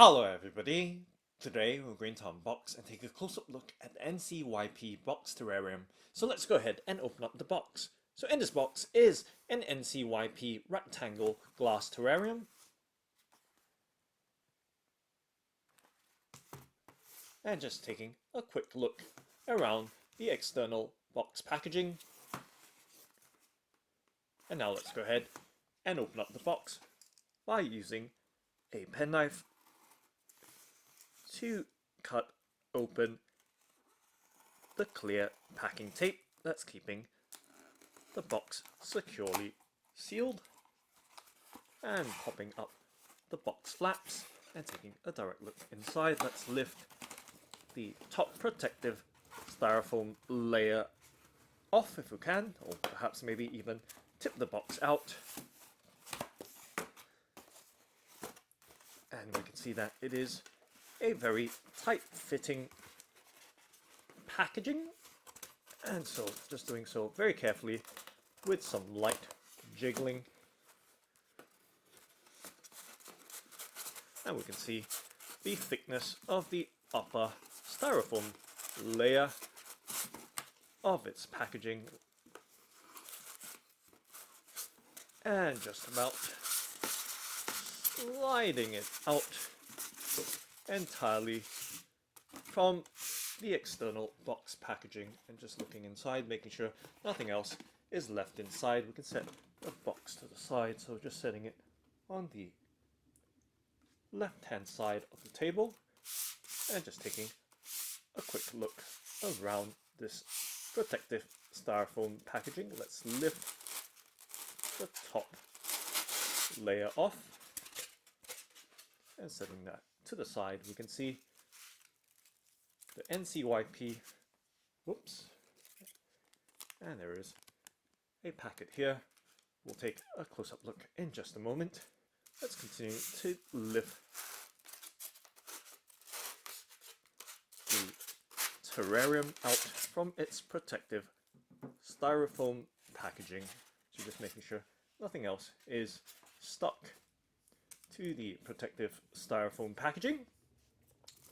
Hello everybody! Today we're going to unbox and take a close-up look at the NCYP Box Terrarium. So let's go ahead and open up the box. So in this box is an NCYP rectangle glass terrarium. And just taking a quick look around the external box packaging. And now let's go ahead and open up the box by using a penknife to cut open the clear packing tape that's keeping the box securely sealed, and popping up the box flaps and taking a direct look inside. Let's lift the top protective styrofoam layer off if we can, or perhaps maybe even tip the box out. And we can see that it is a very tight fitting packaging, and so just doing so very carefully with some light jiggling. And we can see the thickness of the upper styrofoam layer of its packaging, and just about sliding it out entirely from the external box packaging, and just looking inside, making sure nothing else is left inside. We can set the box to the side, so just setting it on the left hand side of the table, and just taking a quick look around this protective styrofoam packaging. Let's lift the top layer off, and setting that to the side, we can see the NCYP, whoops, and there is a packet here. We'll take a close-up look in just a moment. Let's continue to lift the terrarium out from its protective styrofoam packaging. So just making sure nothing else is stuck to the protective styrofoam packaging.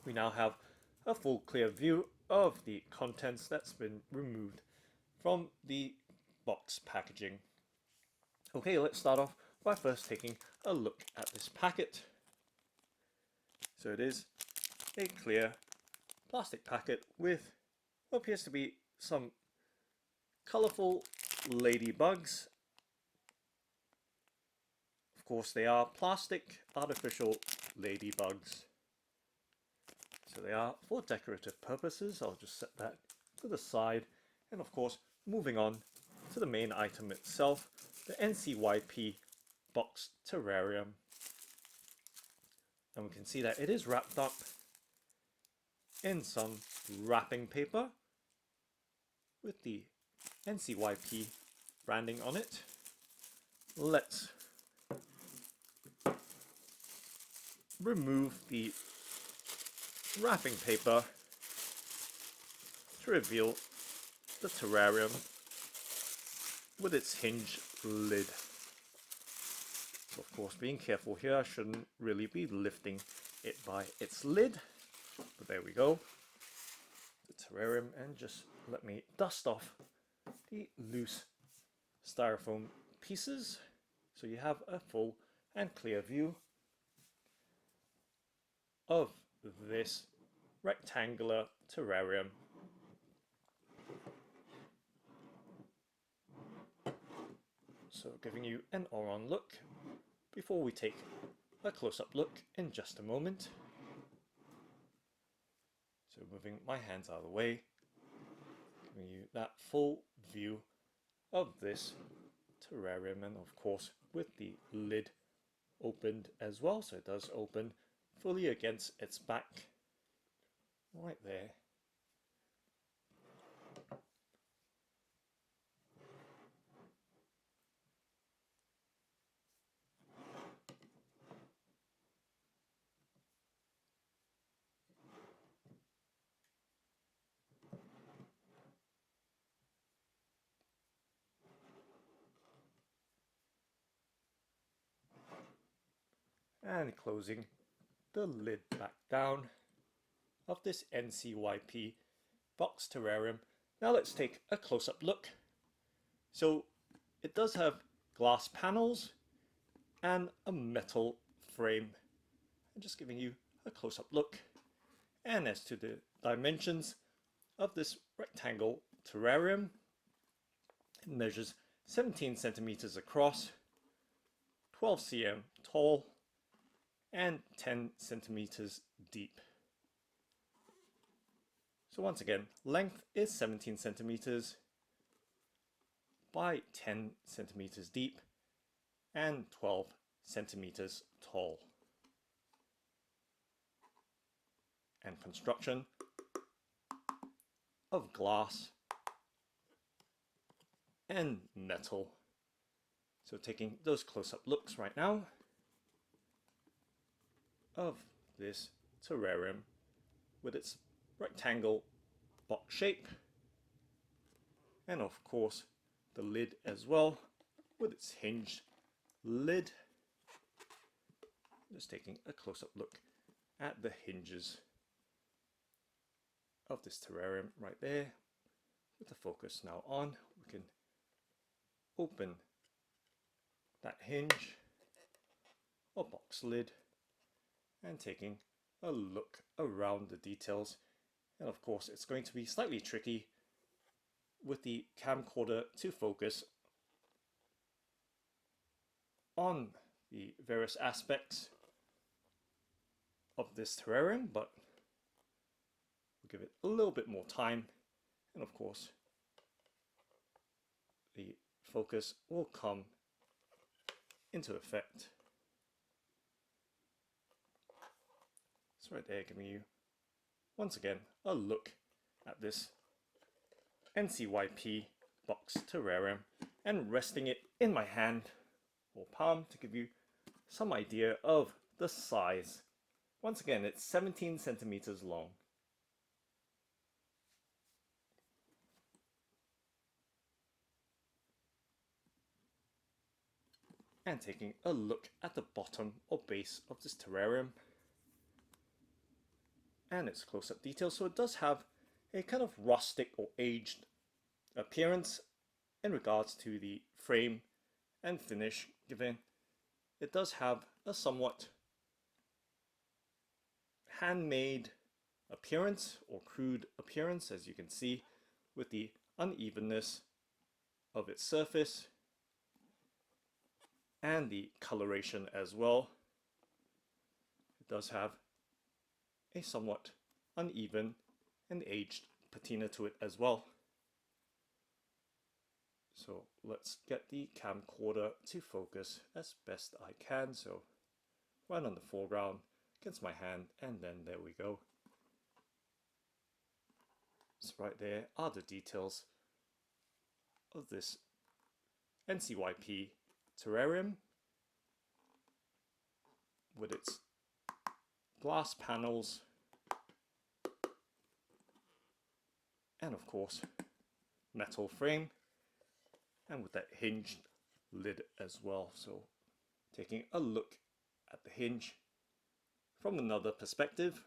We now have a full clear view of the contents that's been removed from the box packaging. Okay, let's start off by first taking a look at this packet. So it is a clear plastic packet with what appears to be some colourful ladybugs. Of course, they are plastic artificial ladybugs, so they are for decorative purposes. I'll just set that to the side, and of course, moving on to the main item itself, the NCYP Box Terrarium. And we can see that it is wrapped up in some wrapping paper with the NCYP branding on it. Let's remove the wrapping paper to reveal the terrarium with its hinged lid. So of course, being careful here, I shouldn't really be lifting it by its lid, but there we go, the terrarium. And just let me dust off the loose styrofoam pieces, so you have a full and clear view of this rectangular terrarium. So giving you an all-round look before we take a close-up look in just a moment. So moving my hands out of the way, giving you that full view of this terrarium, and of course with the lid opened as well, so it does open fully against its back right there. And closing the lid back down of this NCYP Box Terrarium. Now let's take a close-up look. So it does have glass panels and a metal frame. I'm just giving you a close-up look. And as to the dimensions of this rectangle terrarium, it measures 17 centimeters across, 12 cm tall, and 10 centimeters deep. So once again, length is 17 centimeters by 10 centimeters deep and 12 centimeters tall. And construction of glass and metal. So taking those close-up looks right now of this terrarium with its rectangle box shape, and of course the lid as well with its hinged lid. Just taking a close-up look at the hinges of this terrarium right there. With the focus now on, we can open that hinge or box lid and taking a look around the details. And of course it's going to be slightly tricky with the camcorder to focus on the various aspects of this terrarium, but we'll give it a little bit more time, and of course the focus will come into effect. So right there, giving you once again a look at this NCYP Box Terrarium and resting it in my hand or palm to give you some idea of the size. Once again, it's 17 centimeters long. And taking a look at the bottom or base of this terrarium and its close-up details. So it does have a kind of rustic or aged appearance in regards to the frame and finish, given it does have a somewhat handmade appearance or crude appearance, as you can see with the unevenness of its surface and the coloration as well. It does have a somewhat uneven and aged patina to it as well. So let's get the camcorder to focus as best I can. So right on the foreground against my hand, and then there we go. So right there are the details of this NCYP terrarium with its glass panels and of course metal frame, and with that hinged lid as well. So taking a look at the hinge from another perspective,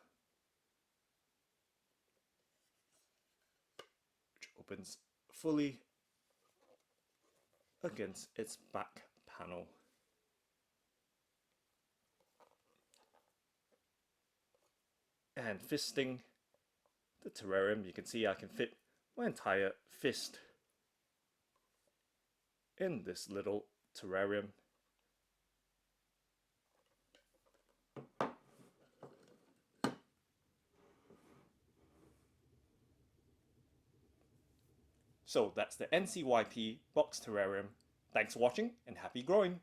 which opens fully against its back panel. And fisting the terrarium, you can see I can fit my entire fist in this little terrarium. So that's the NCYP Box Terrarium. Thanks for watching and happy growing!